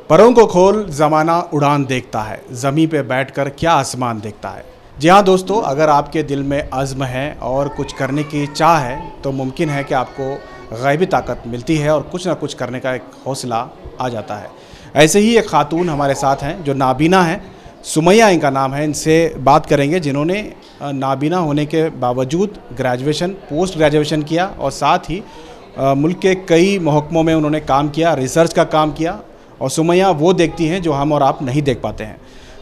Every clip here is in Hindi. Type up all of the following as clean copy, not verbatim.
परों को खोल ज़माना उड़ान देखता है, ज़मीं पे बैठकर क्या आसमान देखता है। जी हाँ दोस्तों, अगर आपके दिल में अज़्म है और कुछ करने की चाह है तो मुमकिन है कि आपको ग़ैबी ताकत मिलती है और कुछ ना कुछ करने का एक हौसला आ जाता है। ऐसे ही एक ख़ातून हमारे साथ हैं जो नाबीना हैं, सुमैया इनका नाम है। इनसे बात करेंगे जिन्होंने नाबीना होने के बावजूद ग्रेजुएशन, पोस्ट ग्रेजुएशन किया और साथ ही मुल्क के कई महकमों में उन्होंने काम किया, रिसर्च का काम किया। और सुमैया वो देखती हैं जो हम और आप नहीं देख पाते हैं।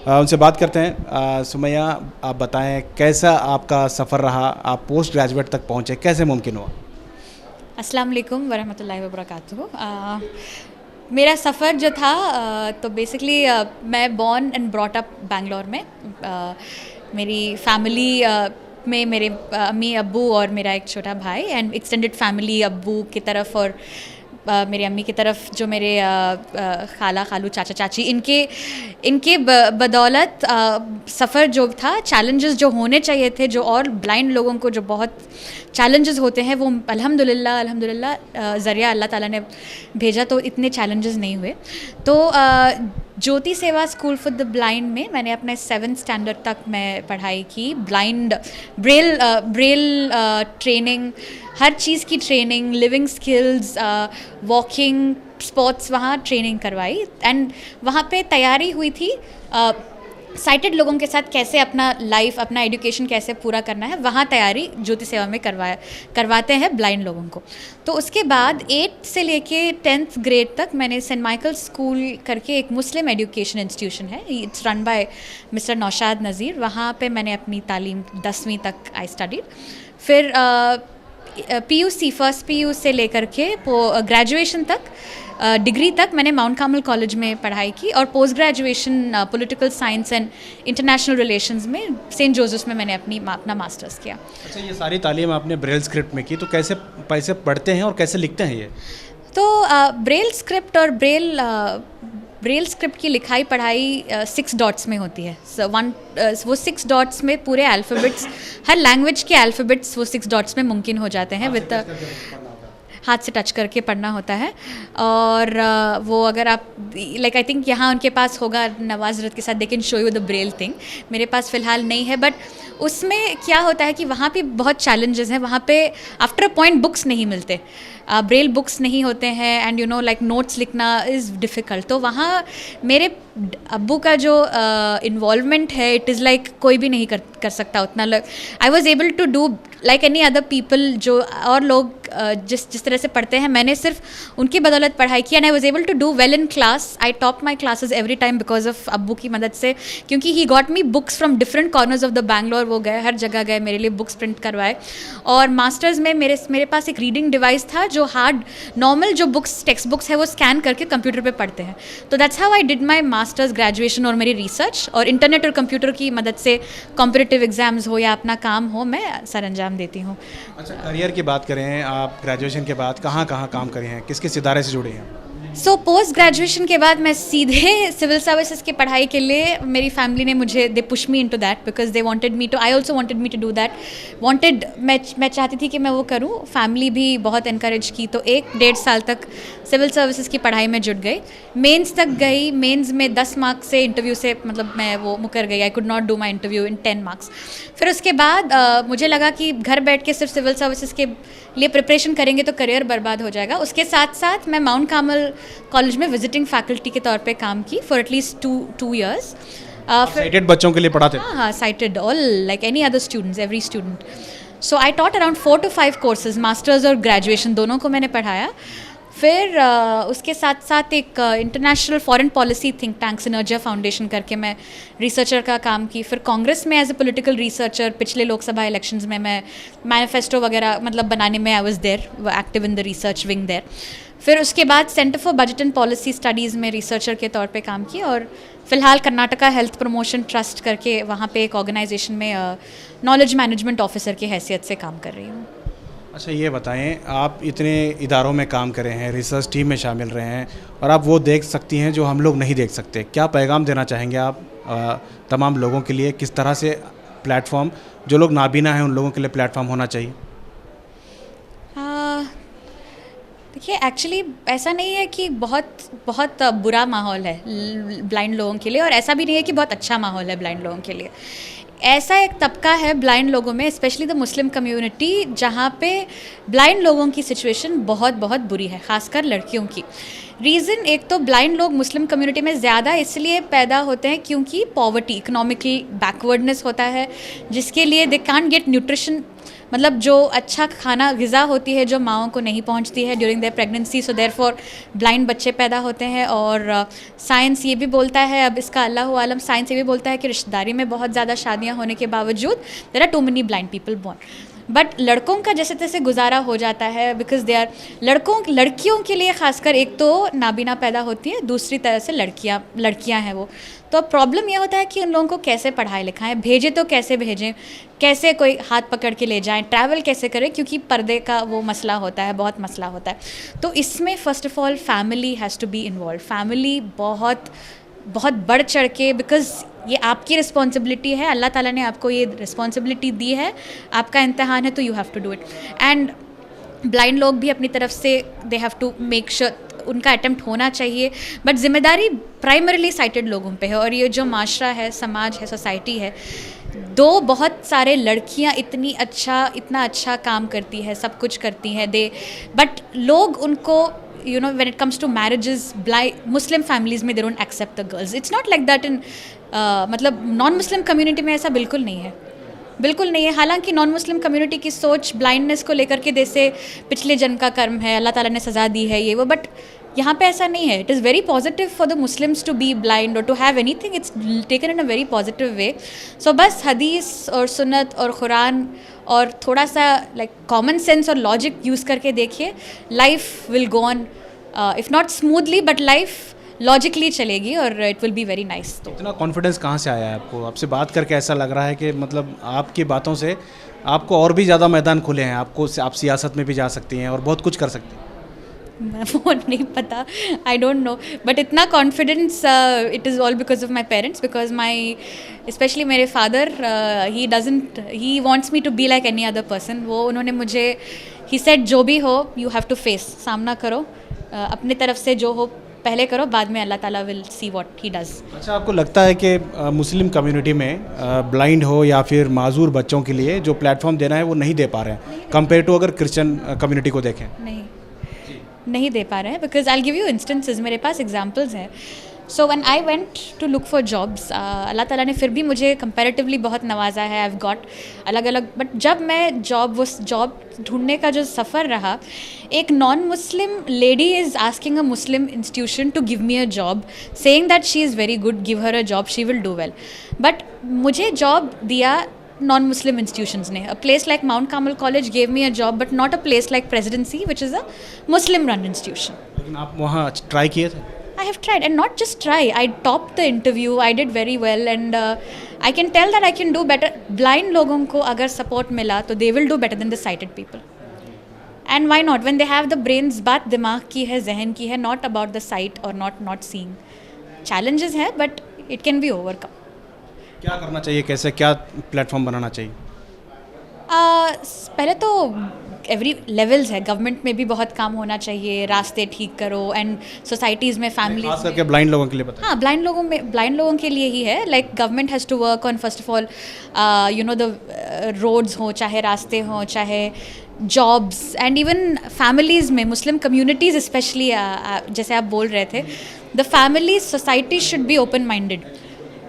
उनसे बात करते हैं। सुमैया, आप बताएं कैसा आपका सफ़र रहा, आप पोस्ट ग्रेजुएट तक पहुँचे, कैसे मुमकिन हुआ? अस्सलाम वालेकुम वरहमतुल्लाहि वबरकातुहू। मेरा सफ़र जो था तो बेसिकली मैं born and brought up Bangalore में। मेरी फैमिली में मेरे अम्मी अब्बू और मेरा एक छोटा भाई एंड एक्सटेंडेड फैमिली अब्बू की तरफ और मेरी अम्मी की तरफ जो मेरे खाला खालू चाचा चाची इनके बदौलत सफ़र जो था, चैलेंजेस जो होने चाहिए थे, जो और ब्लाइंड लोगों को जो बहुत चैलेंजेस होते हैं, वो अल्हम्दुलिल्लाह ज़रिया अल्लाह ताला ने भेजा तो इतने चैलेंजेस नहीं हुए। तो ज्योति सेवा स्कूल फॉर द ब्लाइंड में मैंने अपने 7th स्टैंडर्ड तक मैं पढ़ाई की। ब्लाइंड ब्रेल ट्रेनिंग, हर चीज़ की training, living skills, walking, sports, वहाँ ट्रेनिंग करवाई। एंड वहाँ पे तैयारी हुई थी साइटेड लोगों के साथ कैसे अपना लाइफ, अपना एजुकेशन कैसे पूरा करना है, वहाँ तैयारी ज्योति सेवा में करवाते हैं ब्लाइंड लोगों को। तो उसके बाद 8 से लेके 10th ग्रेड तक मैंने सेंट माइकल स्कूल करके एक मुस्लिम एजुकेशन इंस्टीट्यूशन है, it's run by mister Naushad Nazir, वहाँ पे मैंने अपनी तालीम 10वीं तक आई स्टडीड। फिर PUC फर्स्ट PU से लेकर के ग्रेजुएशन तक, डिग्री तक मैंने माउंट कार्मल कॉलेज में पढ़ाई की और post graduation political science and international relations में सेंट जोसेफ्स में मैंने अपना मास्टर्स किया। अच्छा, ये सारी तालीम आपने ब्रेल स्क्रिप्ट में की, तो कैसे पढ़ते हैं और कैसे लिखते हैं ये? तो ब्रेल स्क्रिप्ट और ब्रेल स्क्रिप्ट की लिखाई पढ़ाई 6 डॉट्स में होती है। वो 6 डॉट्स में पूरे अल्फ़ाबेट्स, हर लैंग्वेज के अल्फ़ाबेट्स वो 6 डॉट्स में मुमकिन हो जाते हैं। विद हाथ से टच करके पढ़ना होता है। और वो अगर आप लाइक आई थिंक यहाँ उनके पास होगा, नवाज हज़रत के साथ they can show you the Braille thing, मेरे पास फ़िलहाल नहीं है। बट उसमें क्या होता है कि वहाँ पे बहुत चैलेंजेस हैं। वहाँ पे आफ्टर अ पॉइंट बुक्स नहीं मिलते, ब्रेल बुक्स नहीं होते हैं, and you know like notes लिखना इज़ डिफ़िकल्ट। तो वहाँ मेरे अब्बू का जो इन्वॉल्वमेंट है, इट इज़ लाइक कोई भी नहीं कर सकता उतना। I was able to do like any other people, जो और लोग जिस तरह से पढ़ते हैं, मैंने सिर्फ उनकी बदौलत पढ़ाई की। And I was able to do well in class. I top my classes every time because of अब्बू की मदद से, क्योंकि he got me books from different corners of the Bangalore. वो गए, हर जगह गए, मेरे लिए बुक्स प्रिंट करवाए। और मास्टर्स में मेरे पास एक रीडिंग डिवाइस था जो हार्ड नॉर्मल जो बुक्स, टेक्स्ट बुक्स है, वो स्कैन करके कंप्यूटर पे पढ़ते हैं। तो that's how I did my masters, graduation और मेरी रिसर्च। और इंटरनेट और कंप्यूटर की मदद से कॉम्पिटिटिव एग्जाम्स हो या अपना काम हो, मैं सर अंजाम देती हूँ। अच्छा, करियर की बात करें, आप ग्रेजुएशन के बाद कहाँ काम करे हैं, किस किस इदारे से जुड़े हैं? सो पोस्ट ग्रेजुएशन के बाद मैं सीधे सिविल सर्विसेज की पढ़ाई के लिए, मेरी फैमिली ने मुझे, they push me into that because they wanted me to, I also wanted me to do that. मैं चाहती थी कि मैं वो करूँ, फैमिली भी बहुत इनकरेज की। तो 1-1.5 साल तक सिविल सर्विसेज की पढ़ाई में जुट गई। मेंस तक गई, मेंस में 10 मार्क्स से इंटरव्यू से मतलब मैं वो मुकर गई। I could not do my interview in 10 marks. फिर उसके बाद मुझे लगा कि घर बैठ के सिर्फ सिविल सर्विसेज के लिए प्रिपरेशन करेंगे तो करियर बर्बाद हो जाएगा। उसके साथ साथ मैं माउंट कार्मल कॉलेज में विजिटिंग फैकल्टी के तौर पे काम की फॉर एटलीस्ट 2 years। साइटेड बच्चों के लिए पढ़ाते? हाँ, cited, all like any other students, every student. So I taught around 4 to 5 courses, masters और ग्रेजुएशन दोनों को मैंने पढ़ाया। फिर उसके साथ साथ एक international foreign policy think tank Synergia foundation करके मैं रिसर्चर का काम की। फिर कांग्रेस में एज ए पॉलिटिकल रिसर्चर पिछले लोकसभा इलेक्शंस में मैं मैनिफेस्टो वगैरह मतलब बनाने में I was there, active in the research wing there. फिर उसके बाद center for budget and policy studies में रिसर्चर के तौर पे काम की। और फ़िलहाल कर्नाटका हेल्थ प्रमोशन ट्रस्ट करके वहाँ पे एक ऑर्गेनाइजेशन में नॉलेज मैनेजमेंट ऑफिसर की हैसियत से काम कर रही हूँ। अच्छा, ये बताएं, आप इतने इदारों में काम कर रहे हैं, रिसर्च टीम में शामिल रहे हैं और आप वो देख सकती हैं जो हम लोग नहीं देख सकते। क्या पैगाम देना चाहेंगे आप तमाम लोगों के लिए? किस तरह से प्लेटफॉर्म, जो लोग नाबीना हैं उन लोगों के लिए प्लेटफॉर्म होना चाहिए? ये एक्चुअली ऐसा नहीं है कि बहुत बहुत बुरा माहौल है ब्लाइंड लोगों के लिए, और ऐसा भी नहीं है कि बहुत अच्छा माहौल है ब्लाइंड लोगों के लिए। ऐसा एक तबका है ब्लाइंड लोगों में, स्पेशली द मुस्लिम कम्युनिटी, जहाँ पे ब्लाइंड लोगों की सिचुएशन बहुत बहुत बुरी है, खासकर लड़कियों की। रीज़न एक तो ब्लाइंड लोग मुस्लिम कम्युनिटी में ज़्यादा इसलिए पैदा होते हैं क्योंकि पॉवर्टी, इकोनॉमिकली बैकवर्डनेस होता है, जिसके लिए दे कांट गेट न्यूट्रिशन, मतलब जो अच्छा खाना ग़िज़ा होती है जो माओं को नहीं पहुंचती है during their pregnancy, so therefore blind बच्चे पैदा होते हैं। और साइंस ये भी बोलता है, अब इसका अल्लाह आलम, साइंस ये भी बोलता है कि रिश्तेदारी में बहुत ज़्यादा शादियाँ होने के बावजूद there are too many blind people born. But लड़कों का जैसे तैसे गुजारा हो जाता है, बिकॉज दे आर लड़कियों के लिए खासकर एक तो नाबीना पैदा होती है, दूसरी तरह से लड़कियां हैं वो। तो प्रॉब्लम ये होता है कि उन लोगों को कैसे पढ़ाएं लिखाएं, भेजें तो कैसे भेजें, कैसे कोई हाथ पकड़ के ले जाएं, ट्रैवल कैसे करें, क्योंकि पर्दे का वो मसला होता है, बहुत मसला होता है। तो इसमें first of all family has to be involve, family बहुत बहुत बढ़ चढ़ के, बिकॉज़ ये आपकी रिस्पॉन्सिबिलिटी है, अल्लाह ताला ने आपको ये रिस्पॉन्सिबिलिटी दी है, आपका इम्तिहान है, तो you have to do it. And blind लोग भी अपनी तरफ से they have to make sure उनका अटेम्प्ट होना चाहिए, बट जिम्मेदारी प्राइमरीली साइटेड लोगों पे है। और ये जो माशरा है, समाज है, सोसाइटी है, दो बहुत सारे लड़कियां इतना अच्छा काम करती है, सब कुछ करती हैं दे, बट लोग उनको when it comes to marriages, Muslim families में they don't accept the girls. It's not like that in मतलब नॉन मुस्लिम कम्युनिटी में ऐसा बिल्कुल नहीं है, बिल्कुल नहीं है। हालांकि नॉन मुस्लिम कम्युनिटी की सोच ब्लाइंडनेस को लेकर के जैसे पिछले जन्म का कर्म है, अल्लाह ताला ने सज़ा दी है, ये वो, बट यहाँ पे ऐसा नहीं है। It is very positive for the Muslims to be blind और to have anything, it's taken in a very positive way. So बस हदीस और सुन्नत और कुरान और थोड़ा सा लाइक कॉमन सेंस और लॉजिक यूज़ करके देखिए, life will go on, if not smoothly but life logically चलेगी और it will be very nice. तो इतना कॉन्फिडेंस कहाँ से आया है आपको? आपसे बात करके ऐसा लग रहा है कि मतलब आपकी बातों से आपको और भी ज़्यादा मैदान खुले हैं, आप सियासत में भी जा सकती हैं और बहुत कुछ कर सकती हैं। वो नहीं पता, आई डोंट नो, बट इतना confidence it is all because of my parents, because my specially मेरे father he wants me to be like any other person. वो उन्होंने मुझे ही सेड जो भी हो यू हैव टू फेस, सामना करो, अपनी तरफ से जो हो पहले करो, बाद में अल्लाह ताला will see what he does. अच्छा, आपको लगता है कि मुस्लिम कम्युनिटी में ब्लाइंड हो या फिर माजूर बच्चों के लिए जो प्लेटफॉर्म देना है वो नहीं दे पा रहे हैं कंपेयर टू अगर क्रिश्चियन कम्युनिटी को देखें? नहीं दे पा रहे हैं, because I give you instances, मेरे पास एग्जांपल्स हैं। So when I went to look for jobs, अल्लाह ताला ने फिर भी मुझे कंपैरेटिवली बहुत नवाजा है, आई हैव गॉट अलग अलग, बट जब मैं जॉब ढूंढने का जो सफ़र रहा, एक non Muslim lady is asking a Muslim institution to give me a job, saying that she is very good, give her a job, she will do well. But मुझे जॉब दिया नॉन मुस्लिम इंस्टीट्यूशंस ने। A place like Mount Carmel College gave me a job, but not a place like Presidency which is a Muslim run institution. लेकिन आप वहाँ ट्राई किए थे? I have tried, and not just try, I topped the interview, I did very well, and I can tell that I can do better. Blind लोगों को अगर support मिला तो they will do better than the sighted people. And why not? When they have the brains, बात दिमाग की है, जहन की है, not about the sight or not seeing. Challenges है, but it can be overcome. क्या करना चाहिए, कैसे, क्या प्लेटफॉर्म बनाना चाहिए? पहले तो एवरी लेवल्स है, गवर्नमेंट में भी बहुत काम होना चाहिए, रास्ते ठीक करो, एंड सोसाइटीज़ में, फैमिलीज खास करके ब्लाइंड लोगों के लिए बताइए। हाँ, ब्लाइंड लोगों के लिए ही है। Like government has to work on first of all the roads हो, चाहे रास्ते हों, चाहे जॉब्स, एंड इवन फैमिलीज़ में, मुस्लिम कम्युनिटीज़ स्पेशली, जैसे आप बोल रहे थे, the families, society should be open minded.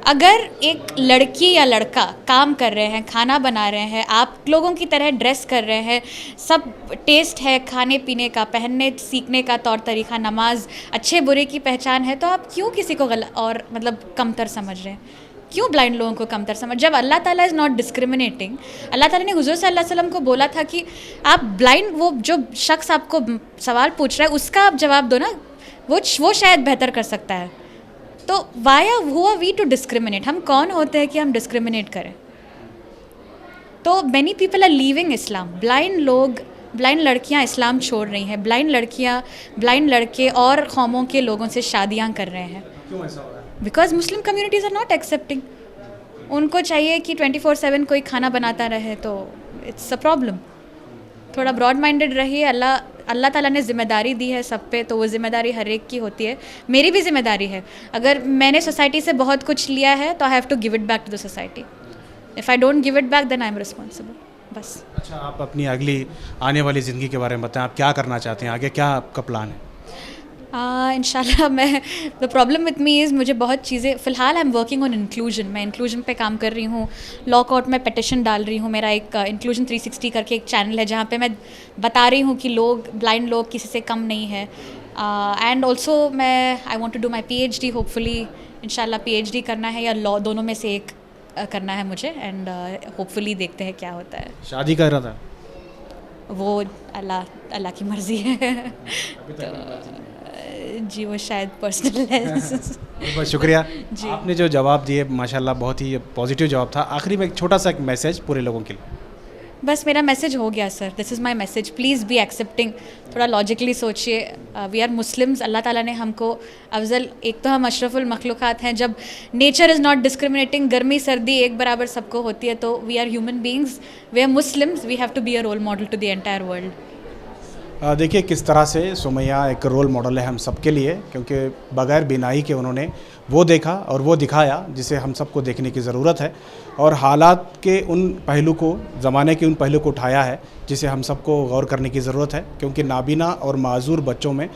अगर एक लड़की या लड़का काम कर रहे हैं, खाना बना रहे हैं, आप लोगों की तरह ड्रेस कर रहे हैं, सब टेस्ट है खाने पीने का, पहनने सीखने का तौर तरीका, नमाज, अच्छे बुरे की पहचान है, तो आप क्यों किसी को गलत और मतलब कमतर समझ रहे हैं? क्यों ब्लाइंड लोगों को कमतर समझ? जब अल्लाह ताला इज़ नॉट डिस्क्रिमिनेटिंग, अल्लाह ताला ने हुज़ूर सल्लल्लाहु अलैहि वसल्लम को बोला था कि आप ब्लाइंड, वो जो शख्स आपको सवाल पूछ रहा है उसका आप जवाब दो ना, वो शायद बेहतर कर सकता है। तो why who are we to discriminate? हम कौन होते हैं कि हम डिस्क्रिमिनेट करें? तो many people are leaving Islam. Blind लड़कियां इस्लाम छोड़ रही हैं, ब्लाइंड लड़के और कौमों के लोगों से शादियां कर रहे हैं। क्यों ऐसा हो रहा है? Because Muslim communities are not accepting. उनको चाहिए कि 24/7 कोई खाना बनाता रहे, तो इट्स अ प्रॉब्लम। थोड़ा ब्रॉड माइंडेड रहिए। अल्लाह ताला ने ज़िम्मेदारी दी है सब पे, तो वो ज़िम्मेदारी हर एक की होती है। मेरी भी ज़िम्मेदारी है। अगर मैंने सोसाइटी से बहुत कुछ लिया है तो I have to give it back to the society. If I don't give it back then I am responsible. बस। अच्छा, आप अपनी अगली आने वाली ज़िंदगी के बारे में बताएं, आप क्या करना चाहते हैं, आगे क्या आपका प्लान है? इंशाल्लाह मैं the problem with me is मुझे बहुत चीज़ें फ़िलहाल I am working on inclusion. मैं इंक्लूजन पे काम कर रही हूँ, लॉ कोर्ट में पिटिशन डाल रही हूँ। मेरा एक इंक्लूजन 360 करके एक चैनल है जहाँ पे मैं बता रही हूँ कि ब्लाइंड लोग किसी से कम नहीं है। एंड ऑल्सो मैं I want to do my PhD। Hopefully इंशाल्लाह PhD करना है या लॉ, दोनों में से एक करना है मुझे। एंड होपफुली देखते हैं क्या होता है। शादी कर रहा था वो अल्लाह की मर्ज़ी है। जी वो शायद पर्सनल है। बहुत शुक्रिया आपने जो जवाब दिए, माशाल्लाह बहुत ही पॉजिटिव जवाब था। आखिरी में एक छोटा सा एक मैसेज पूरे लोगों के लिए। बस मेरा मैसेज हो गया sir, this is my message. Please be accepting. थोड़ा लॉजिकली सोचिए। We are Muslims. अल्लाह ताला ने हमको अफजल, एक तो हम अशरफुल मखलूक़ात हैं। जब नेचर इज़ नॉट डिस्क्रिमिनेटिंग, गर्मी सर्दी एक बराबर सबको होती है, तो we are human beings, we are Muslims, we have to be a role model to the entire world. देखिए किस तरह से सुमैया एक रोल मॉडल है हम सब के लिए, क्योंकि बग़ैर बिनाई के उन्होंने वो देखा और वो दिखाया जिसे हम सबको देखने की ज़रूरत है, और हालात के उन पहलू को, ज़माने के उन पहलू को उठाया है जिसे हम सबको गौर करने की ज़रूरत है। क्योंकि नाबीना और माजूर बच्चों में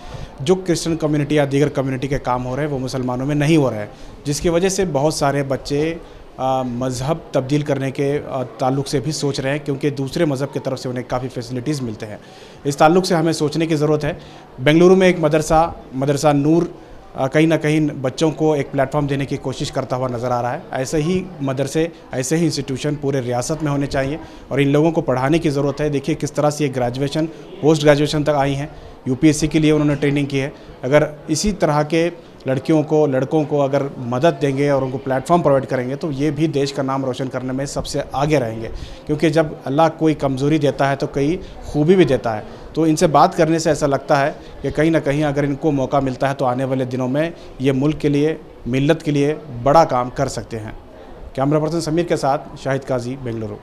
जो क्रिश्चियन कम्युनिटी या दीगर कम्युनिटी के काम हो रहे हैं वो मुसलमानों में नहीं हो रहे हैं, जिसकी वजह से बहुत सारे बच्चे मज़हब तब्दील करने के ताल्लुक़ से भी सोच रहे हैं, क्योंकि दूसरे मज़हब की तरफ से उन्हें काफ़ी फैसिलिटीज़ मिलते हैं। इस ताल्लुक़ से हमें सोचने की ज़रूरत है। बेंगलुरु में एक मदरसा नूर कहीं ना कहीं बच्चों को एक प्लेटफॉर्म देने की कोशिश करता हुआ नज़र आ रहा है। ऐसे ही मदरसे, ऐसे ही इंस्टीट्यूशन पूरे रियासत में होने चाहिए और इन लोगों को पढ़ाने की ज़रूरत है। देखिए किस तरह से ये ग्रेजुएशन, पोस्ट ग्रेजुएशन तक आई हैं। UPSC के लिए उन्होंने ट्रेनिंग की है। अगर इसी तरह के लड़कियों को, लड़कों को अगर मदद देंगे और उनको प्लेटफॉर्म प्रोवाइड करेंगे तो ये भी देश का नाम रोशन करने में सबसे आगे रहेंगे। क्योंकि जब अल्लाह कोई कमज़ोरी देता है तो कई खूबी भी देता है। तो इनसे बात करने से ऐसा लगता है कि कहीं ना कहीं अगर इनको मौका मिलता है तो आने वाले दिनों में ये मुल्क के लिए, मिल्लत के लिए बड़ा काम कर सकते हैं। कैमरा पर्सन समीर के साथ शाहिद काजी, बेंगलुरु।